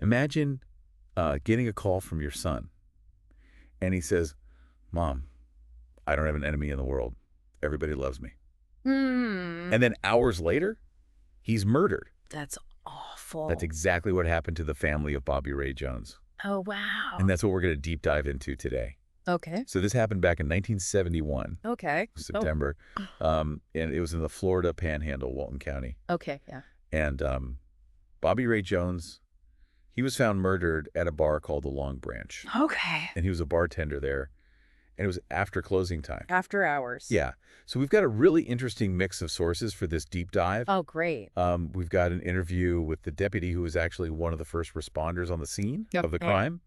Imagine getting a call from your son, and he says, Mom, I don't have an enemy in the world. Everybody loves me. Hmm. And then hours later, he's murdered. That's awful. That's exactly what happened to the family of Bobby Ray Jones. Oh, wow. And that's what we're going to deep dive into today. Okay. So this happened back in 1971, Okay. September, and it was in the Florida Panhandle, Walton County. Okay, yeah. And Bobby Ray Jones, he was found murdered at a bar called the Long Branch. Okay. And he was a bartender there, and it was after closing time. After hours. Yeah. So we've got a really interesting mix of sources for this deep dive. Oh, great. We've got an interview with the deputy who was actually one of the first responders on the scene of the crime.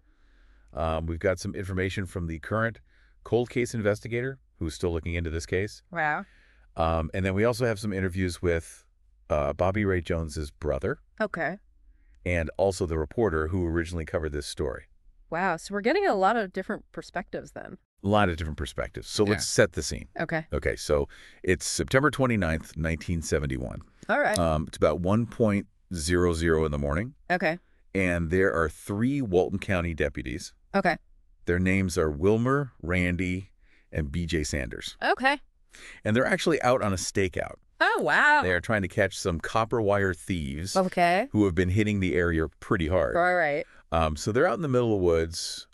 We've got some information from the current cold case investigator who's still looking into this case. Wow. And then we also have some interviews with Bobby Ray Jones's brother Okay. and also the reporter who originally covered this story. Wow. So we're getting a lot of different perspectives then. A lot of different perspectives. So let's set the scene. Okay. Okay, so it's September 29th, 1971. All right. It's about 1:00 in the morning, Okay. and there are 3 Walton County deputies. Okay. Their names are Wilmer, Randy, and B.J. Sanders. Okay. And they're actually out on a stakeout. Oh, wow. They are trying to catch some copper wire thieves Okay. who have been hitting the area pretty hard. All right. So they're out in the middle of the woods.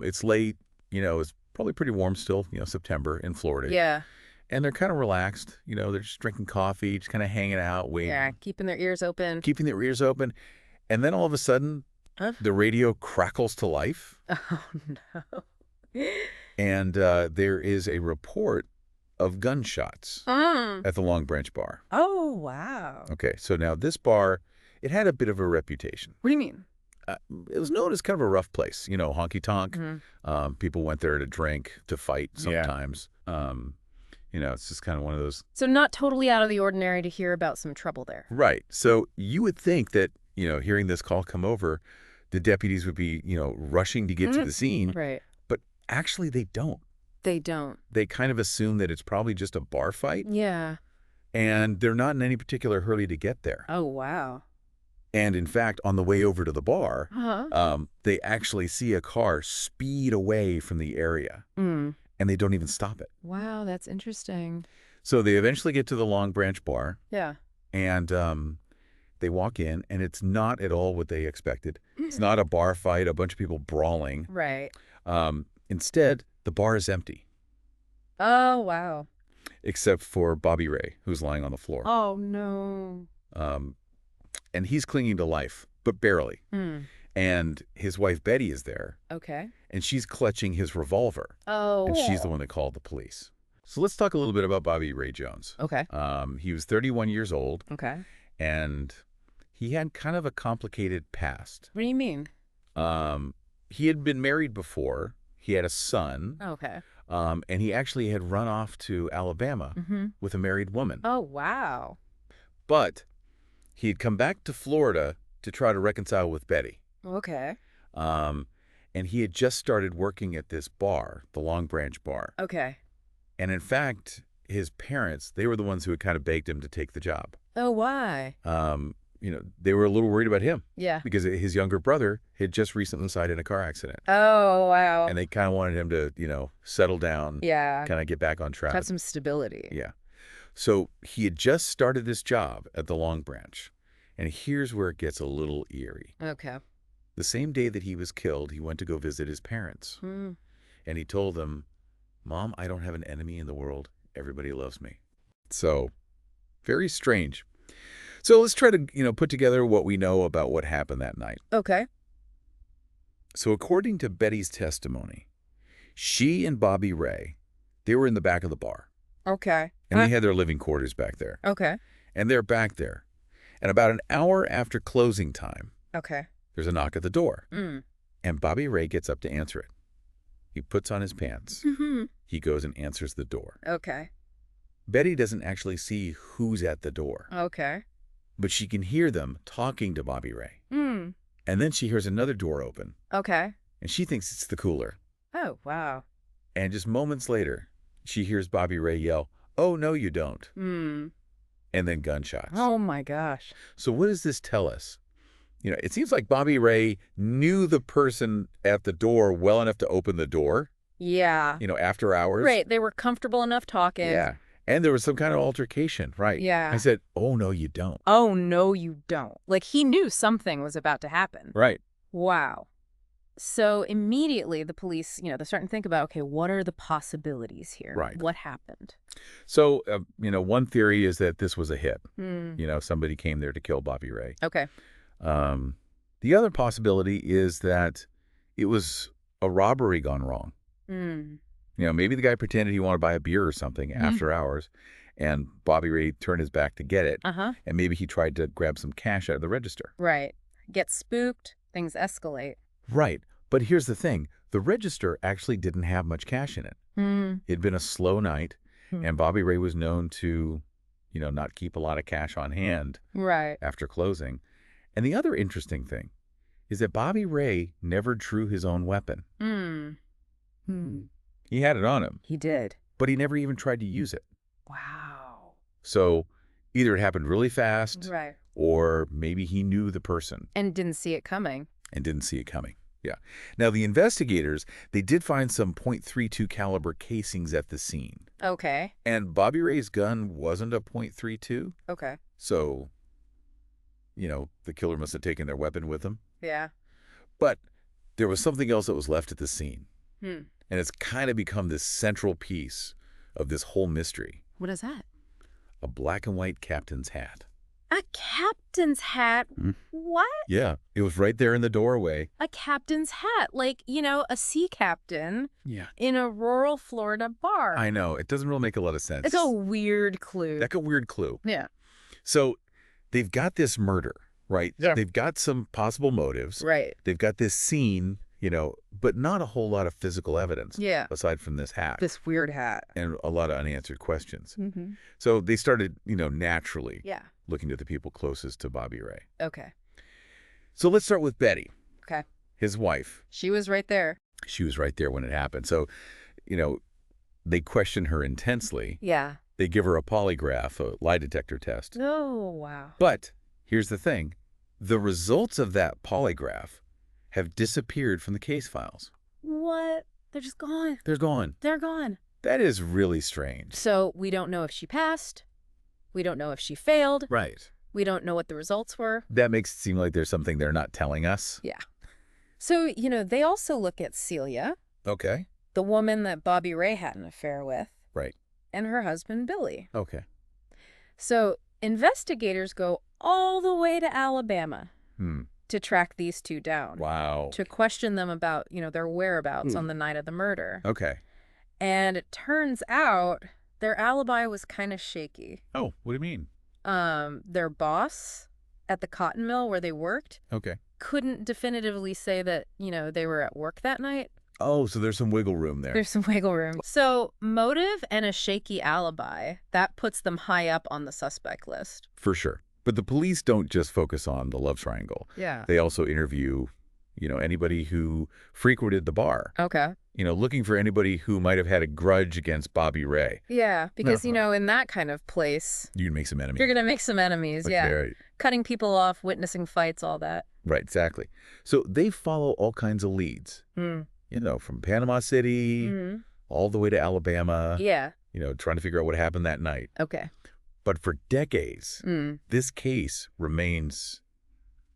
It's late. It's probably pretty warm still, September in Florida. Yeah. And they're kind of relaxed. They're just drinking coffee, just kind of hanging out, waiting. Yeah. Keeping their ears open. Keeping their ears open. And then all of a sudden, the radio crackles to life. Oh, no. And there is a report of gunshots at the Long Branch bar. Oh, wow. Okay, so now this bar, it had a bit of a reputation. What do you mean? It was known as kind of a rough place, honky-tonk. People went there to drink, to fight sometimes. It's just kind of one of those. So not totally out of the ordinary to hear about some trouble there. Right. So you would think that, hearing this call come over, the deputies would be, rushing to get to the scene. Right. But actually they don't. They don't. They kind of assume that it's probably just a bar fight. Yeah. And they're not in any particular hurry to get there. Oh, wow. And in fact, on the way over to the bar, Uh-huh. they actually see a car speed away from the area. And they don't even stop it. Wow, that's interesting. So they eventually get to the Long Branch bar. Yeah. And they walk in, and it's not at all what they expected. It's not a bar fight, a bunch of people brawling. Right. Instead, the bar is empty, Oh, wow. except for Bobby Ray, who's lying on the floor. Oh, no. And he's clinging to life, but barely. And his wife, Betty, is there, Okay. and she's clutching his revolver. Oh. And she's the one that called the police. So let's talk a little bit about Bobby Ray Jones. Okay. He was 31 years old, Okay. and he had kind of a complicated past. What do you mean? He had been married before. He had a son, Okay. and he actually had run off to Alabama with a married woman. Oh, wow. But he had come back to Florida to try to reconcile with Betty. Okay. And he had just started working at this bar, the Long Branch bar. Okay. And in fact, his parents, they were the ones who had kind of begged him to take the job. Oh, why? They were a little worried about him Yeah. because his younger brother had just recently died in a car accident. Oh, wow. And they kind of wanted him to, settle down, Yeah. kind of get back on track. Have some stability. Yeah. So he had just started this job at the Long Branch. And here's where it gets a little eerie. Okay. The same day that he was killed, he went to go visit his parents. And he told them, Mom, I don't have an enemy in the world. Everybody loves me. So, very strange. So let's try to, put together what we know about what happened that night. Okay. So according to Betty's testimony, she and Bobby Ray, they were in the back of the bar. Okay. And they had their living quarters back there. Okay. And they're back there. And about an hour after closing time, Okay. there's a knock at the door. And Bobby Ray gets up to answer it. He puts on his pants. He goes and answers the door. Okay. Betty doesn't actually see who's at the door, Okay. but she can hear them talking to Bobby Ray. Mm. And then she hears another door open, Okay. and she thinks it's the cooler. Oh, wow. And just moments later, she hears Bobby Ray yell, "Oh, no, you don't." Hmm. And then gunshots. Oh, my gosh. So what does this tell us? It seems like Bobby Ray knew the person at the door well enough to open the door, Yeah. after hours. Right. They were comfortable enough talking. Yeah. And there was some kind of altercation, right? Yeah. I said, oh, no, you don't. Oh, no, you don't. Like, he knew something was about to happen. Right. Wow. So immediately the police, they're starting to think about, okay, what are the possibilities here? Right. What happened? So, one theory is that this was a hit. Hmm. Somebody came there to kill Bobby Ray. Okay. The other possibility is that it was a robbery gone wrong. Hmm. Maybe the guy pretended he wanted to buy a beer or something after hours, and Bobby Ray turned his back to get it, Uh-huh. and maybe he tried to grab some cash out of the register. Right. Get spooked, things escalate. Right. But here's the thing. The register actually didn't have much cash in it. Hmm. It'd been a slow night, Hmm. and Bobby Ray was known to, not keep a lot of cash on hand Right. after closing. And the other interesting thing is that Bobby Ray never drew his own weapon. Hmm. He had it on him, He did. but he never even tried to use it. Wow. So either it happened really fast, Right. or maybe he knew the person And didn't see it coming. and didn't see it coming. Yeah. Now, the investigators, they did find some .32 caliber casings at the scene. Okay. And Bobby Ray's gun wasn't a .32. Okay. So, the killer must have taken their weapon with them. Yeah. But there was something else that was left at the scene. Hmm. And it's kind of become this central piece of this whole mystery. What is that? A black and white captain's hat. A captain's hat? Hmm. What? Yeah, it was right there in the doorway. A captain's hat. Like, a sea captain Yeah. in a rural Florida bar. I know. It doesn't really make a lot of sense. It's a weird clue. That's a weird clue. Yeah. So they've got this murder, right? Yeah. They've got some possible motives. Right. They've got this scene, but not a whole lot of physical evidence. Yeah. Aside from this hat. This weird hat. And a lot of unanswered questions. Mm-hmm. So they started, naturally Yeah. looking to the people closest to Bobby Ray. Okay. So let's start with Betty. Okay. His wife. She was right there. She was right there when it happened. So, they question her intensely. Yeah. They give her a polygraph, a lie detector test. Oh, wow. But here's the thing. The results of that polygraph have disappeared from the case files. What? They're just gone. They're gone. They're gone. That is really strange. So we don't know if she passed. We don't know if she failed. Right. We don't know what the results were. That makes it seem like there's something they're not telling us. Yeah. So, they also look at Celia, Okay. the woman that Bobby Ray had an affair with, Right. and her husband, Billy. Okay. So investigators go all the way to Alabama to track these two down. Wow. To question them about, their whereabouts on the night of the murder. Okay. And it turns out their alibi was kind of shaky. Oh, what do you mean? Their boss at the cotton mill where they worked Okay. couldn't definitively say that, they were at work that night. Oh, so there's some wiggle room there. There's some wiggle room. So motive and a shaky alibi, that puts them high up on the suspect list. For sure. But the police don't just focus on the love triangle. Yeah. They also interview, anybody who frequented the bar. Okay. Looking for anybody who might have had a grudge against Bobby Ray. Yeah, because, Uh-huh. in that kind of place, You can make some enemies. you're going to make some enemies. Okay, Yeah. Right. Cutting people off, witnessing fights, all that. Right, exactly. So they follow all kinds of leads, Mm. from Panama City Mhm. all the way to Alabama, Yeah. trying to figure out what happened that night. Okay. But for decades, Mm. this case remains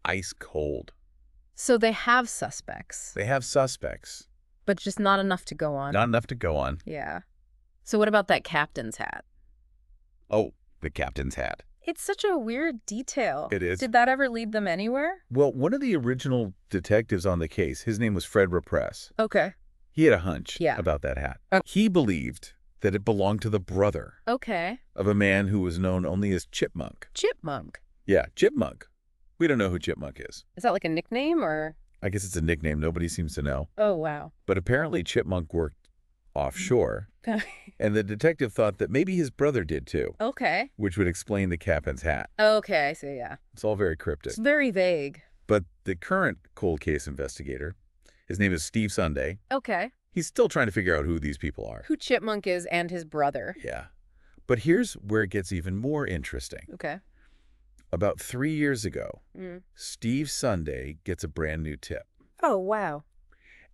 ice cold. So they have suspects, They have suspects, but just not enough to go on. not enough to go on. Yeah. So what about that captain's hat? Oh, the captain's hat. It's such a weird detail. It is. Did that ever lead them anywhere? Well, one of the original detectives on the case, his name was Fred Repress. Okay. He had a hunch Yeah. about that hat. Okay. He believed that it belonged to the brother Okay. of a man who was known only as Chipmunk. Chipmunk. Yeah, Chipmunk. We don't know who Chipmunk is. Is that like a nickname or? I guess it's a nickname. Nobody seems to know. Oh, wow. But apparently Chipmunk worked offshore, and the detective thought that maybe his brother did too, Okay. which would explain the captain's hat. Okay, I see, yeah. It's all very cryptic. It's very vague. But the current cold case investigator, his name is Steve Sunday. Okay. He's still trying to figure out who these people are. Who Chipmunk is and his brother. Yeah. But here's where it gets even more interesting. Okay. About 3 years ago, Mm. Steve Sunday gets a brand new tip, Oh, wow.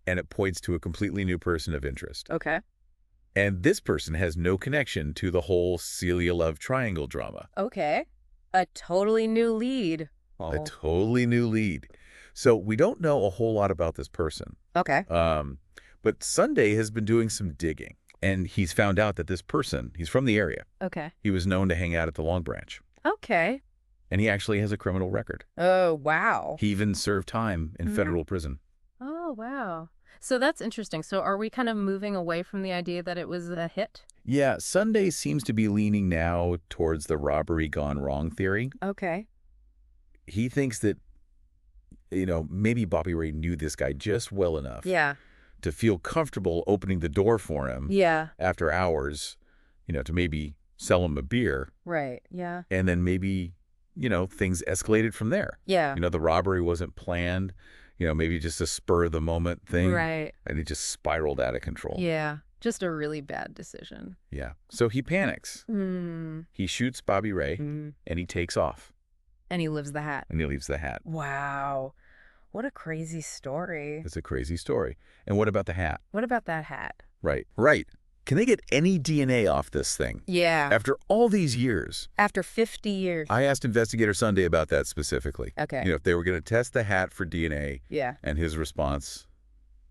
and it points to a completely new person of interest. Okay. And this person has no connection to the whole Celia love triangle drama. Okay. A totally new lead. A totally new lead. So we don't know a whole lot about this person. Okay. But Sunday has been doing some digging, and he's found out that this person, he's from the area. Okay. He was known to hang out at the Long Branch, Okay. and he actually has a criminal record. Oh, wow. He even served time in federal prison. Oh, wow. So that's interesting. So are we kind of moving away from the idea that it was a hit? Yeah, Sunday seems to be leaning now towards the robbery gone wrong theory. Okay. He thinks that, maybe Bobby Ray knew this guy just well enough Yeah. to feel comfortable opening the door for him Yeah. after hours, to maybe sell him a beer. Right. Yeah. And then maybe, things escalated from there. Yeah. The robbery wasn't planned, maybe just a spur of the moment thing. Right. And it just spiraled out of control. Yeah. Just a really bad decision. Yeah. So he panics. Mm. He shoots Bobby Ray Mm. and he takes off And he lives the hat. and he leaves the hat. Wow. What a crazy story. It's a crazy story. And what about the hat? What about that hat? Right. Right. Can they get any DNA off this thing? Yeah. After all these years, After 50 years. I asked Investigator Sunday about that specifically. Okay. If they were going to test the hat for DNA, Yeah. and his response,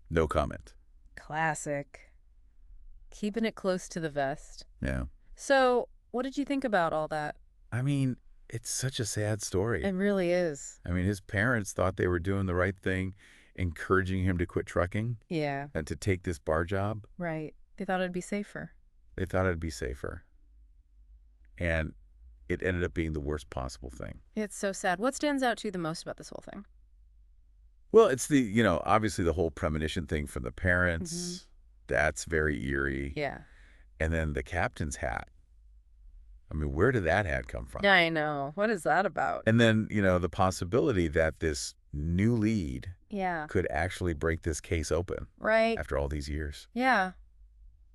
no comment. Classic. Keeping it close to the vest. Yeah. So, what did you think about all that? I mean, it's such a sad story. It really is. I mean, his parents thought they were doing the right thing, encouraging him to quit trucking Yeah. and to take this bar job. Right. They thought it'd be safer. They thought it'd be safer. And it ended up being the worst possible thing. It's so sad. What stands out to you the most about this whole thing? Well, it's the, obviously the whole premonition thing from the parents. That's very eerie. Yeah. And then the captain's hat. I mean, where did that hat come from? Yeah, I know. What is that about? And then, the possibility that this new lead Yeah. could actually break this case open Right. after all these years. Yeah.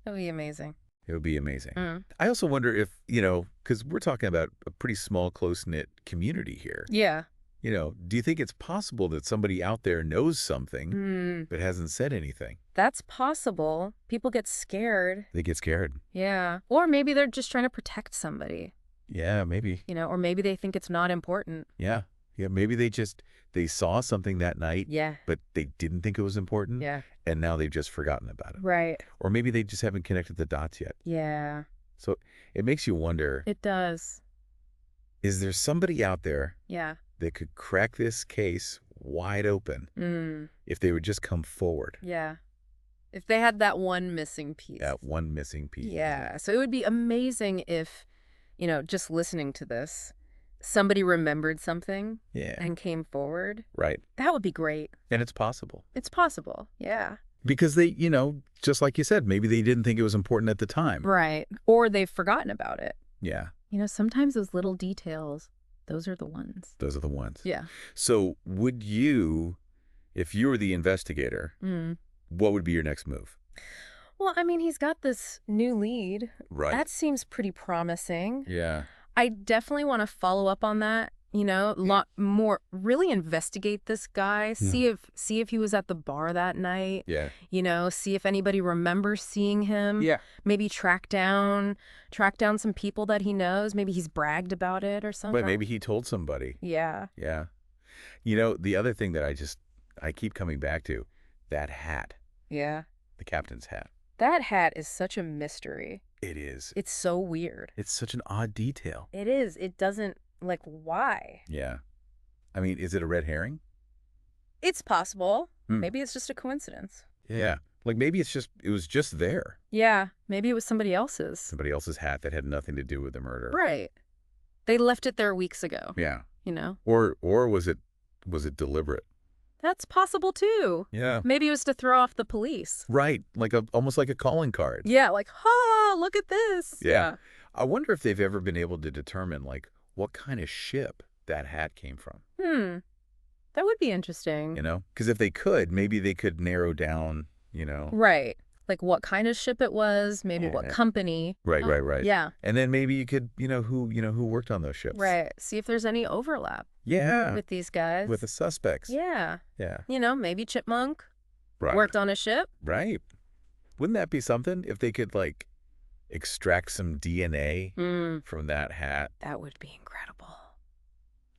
That would be amazing. It would be amazing. Mm. I also wonder if, because we're talking about a pretty small, close-knit community here. Yeah. Do you think it's possible that somebody out there knows something Mm. but hasn't said anything? That's possible. People get scared. They get scared. Yeah. Or maybe they're just trying to protect somebody, Yeah, maybe. or maybe they think it's not important. Yeah. Yeah, maybe they saw something that night, Yeah. but they didn't think it was important, Yeah. and now they've just forgotten about it. Right. Or maybe they just haven't connected the dots yet. Yeah. So it makes you wonder, It does. is there somebody out there Yeah. that could crack this case wide open Mm. if they would just come forward? Yeah. If they had that one missing piece. That one missing piece. Yeah. So it would be amazing if, just listening to this, somebody remembered something Yeah. and came forward. Right. That would be great. And it's possible. It's possible. Yeah. Because they, just like you said, maybe they didn't think it was important at the time. Right. Or they've forgotten about it. Yeah. Sometimes those little details, those are the ones. Those are the ones. Yeah. So would you, if you were the investigator, Mm. what would be your next move? Well, I mean, he's got this new lead. Right. That seems pretty promising. Yeah. I definitely want to follow up on that, lot more, really investigate this guy, see if he was at the bar that night, Yeah. see if anybody remembers seeing him. Yeah. Maybe track down some people that he knows. Maybe he's bragged about it or something. But maybe he told somebody. Yeah. Yeah. The other thing that I keep coming back to, that hat, Yeah. the captain's hat. That hat is such a mystery. It is. It's so weird. It's such an odd detail. It is. It doesn't, why? Yeah. I mean, is it a red herring? It's possible. Hmm. Maybe it's just a coincidence. Yeah. Maybe it was just there. Yeah. Maybe it was somebody else's. Somebody else's hat that had nothing to do with the murder. Right. They left it there weeks ago. Yeah. Or Or was it deliberate? that's possible too. Yeah. Maybe it was to throw off the police. Right. Almost like a calling card. Yeah, look at this. Yeah. I wonder if they've ever been able to determine what kind of ship that hat came from. That would be interesting. Because if they could, maybe they could narrow down, Right. Like what kind of ship it was, maybe what company. Right. Yeah. And then maybe you could, who worked on those ships. Right. See if there's any overlap Yeah. with these guys. With the suspects. Yeah. Yeah. Maybe Chipmunk Right. worked on a ship. Right. Wouldn't that be something if they could, like, extract some DNA from that hat? That would be incredible.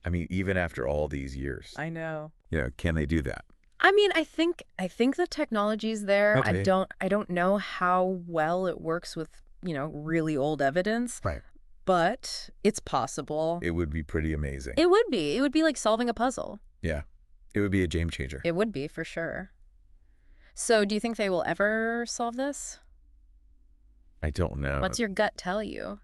I mean, even after all these years. I know. Can they do that? I mean, I think the technology's there. Okay. I don't know how well it works with, really old evidence. Right. But it's possible. It would be pretty amazing. It would be. It would be like solving a puzzle. Yeah. It would be a game changer. It would be, for sure. So do you think they will ever solve this? I don't know. What's your gut tell you?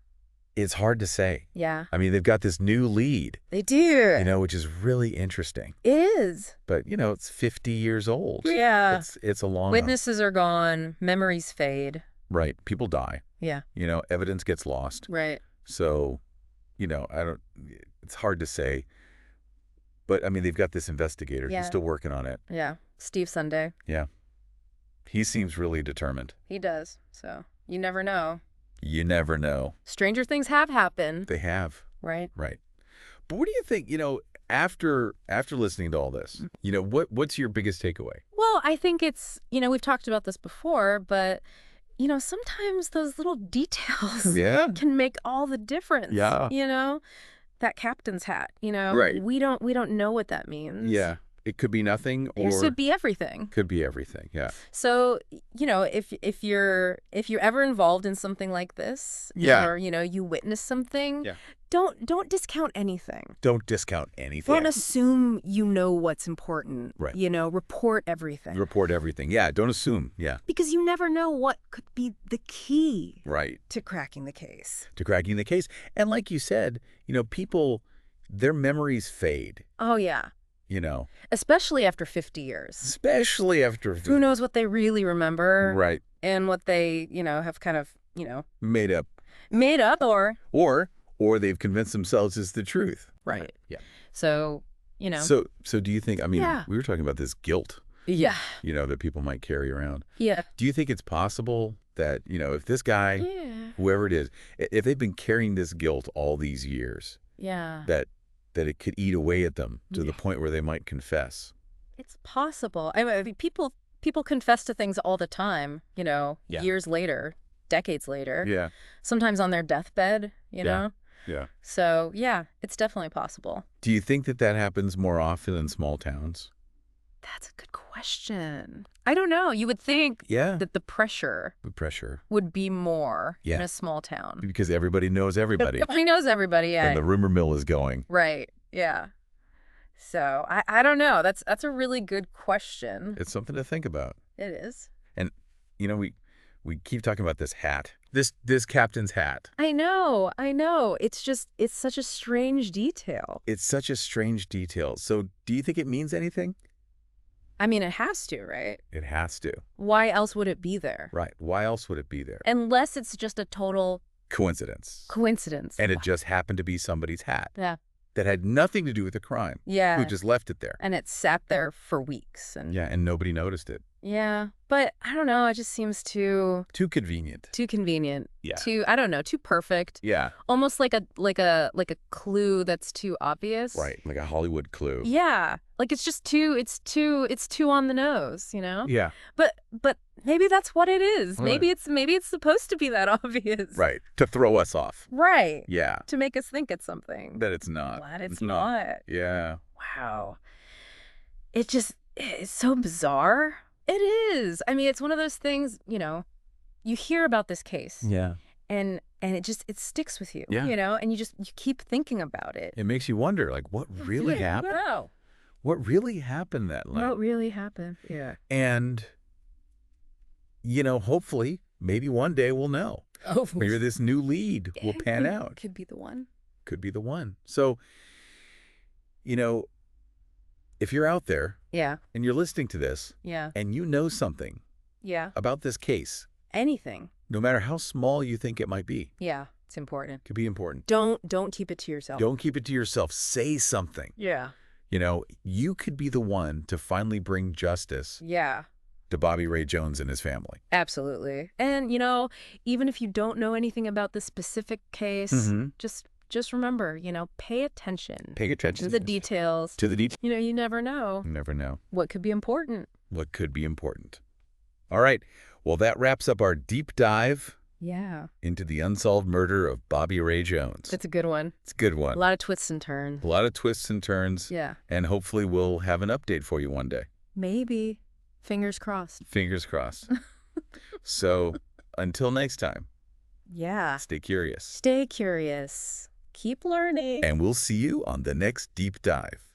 It's hard to say. Yeah. I mean, they've got this new lead, They do. which is really interesting. It is. But, it's 50 years old. Yeah. It's a long Witnesses are gone. Memories fade. Right. People die. Yeah. Evidence gets lost. Right. So, it's hard to say. But, I mean, they've got this investigator. Yeah. He's still working on it. Yeah. Steve Sunday. Yeah. He seems really determined. He does. So you never know. You never know. Stranger things have happened. They have. Right. Right. But what do you think, after listening to all this, what's your biggest takeaway? Well, I think it's, we've talked about this before, but, sometimes those little details Yeah. can make all the difference. Yeah. That captain's hat, Right. we don't know what that means. Yeah. It could be nothing or It could be everything. could be everything. Yeah. So, if you're ever involved in something like this, Yeah. or you witness something, Yeah. don't discount anything. Don't discount anything. Don't assume you know what's important. Right. Report everything. Report everything. Yeah. Don't assume. Yeah. Because you never know what could be the key Right. to cracking the case. To cracking the case. And like you said, people, their memories fade, Oh, yeah. Especially after 50 years. especially after Who knows what they really remember Right. and what they, have kind of, Made up. made up or... Or they've convinced themselves it's the truth. Right. Yeah. So, So do you think, Yeah. we were talking about this guilt, Yeah. that people might carry around. Yeah. Do you think it's possible that, if this guy, Yeah. whoever it is, if they've been carrying this guilt all these years, Yeah. that it could eat away at them to the point where they might confess? It's possible. I mean, people confess to things all the time, Yeah. years later, decades later. Yeah. Sometimes on their deathbed, Yeah. Yeah. So, yeah, it's definitely possible. Do you think that happens more often in small towns? That's a good question. I don't know. You would think Yeah. that the pressure The pressure. would be more in Yeah. a small town. Because everybody knows everybody. Everybody knows everybody, yeah. And the rumor mill is going. Right, yeah. So, I don't know. That's a really good question. It's something to think about. It is. And, we keep talking about this hat. This captain's hat. I know. It's such a strange detail. It's such a strange detail. So do you think it means anything? I mean, it has to, right? It has to. Why else would it be there? Right. Why else would it be there? Unless it's just a total Coincidence. coincidence. And it just happened to be somebody's hat. Yeah. That had nothing to do with the crime. Yeah. Who just left it there. And it sat there for weeks. And Yeah, and nobody noticed it. yeah. But I don't know. It just seems too Too convenient. convenient. Yeah. Too perfect. Yeah. Almost like a clue that's too obvious. Right. Like a Hollywood clue. Yeah. Like it's too on the nose, Yeah. But maybe that's what it is. Right. Maybe it's supposed to be that obvious. Right. To throw us off. Right. Yeah. To make us think it's something. That it's not. Glad it's not. Yeah. Wow. It's so bizarre. It is. I mean, it's one of those things, you hear about this case Yeah. and it sticks with you, Yeah. and you keep thinking about it. It makes you wonder, like, what really happened? Wow. What really happened that night? What really happened? Yeah. And, hopefully, maybe one day we'll know. Oh, Maybe this new lead will pan out. Could be the one. Could be the one. So, if you're out there Yeah. and you're listening to this Yeah. and you know something Yeah. about this case, Anything. no matter how small you think it might be, Yeah. It's important. could be important. Don't keep it to yourself. Don't keep it to yourself. Say something. Yeah. You could be the one to finally bring justice Yeah. to Bobby Ray Jones and his family. Absolutely. And, you know, even if you don't know anything about the specific case, just remember, you know, pay attention. Pay attention to the details. To the details. You know, you never know. You never know. What could be important. What could be important. All right. Well, that wraps up our deep dive into the unsolved murder of Bobby Ray Jones. It's a good one. It's a good one. A lot of twists and turns. A lot of twists and turns. Yeah. And hopefully we'll have an update for you one day. Maybe. Fingers crossed. Fingers crossed. So until next time. Yeah. Stay curious. Stay curious. Keep learning. And we'll see you on the next deep dive.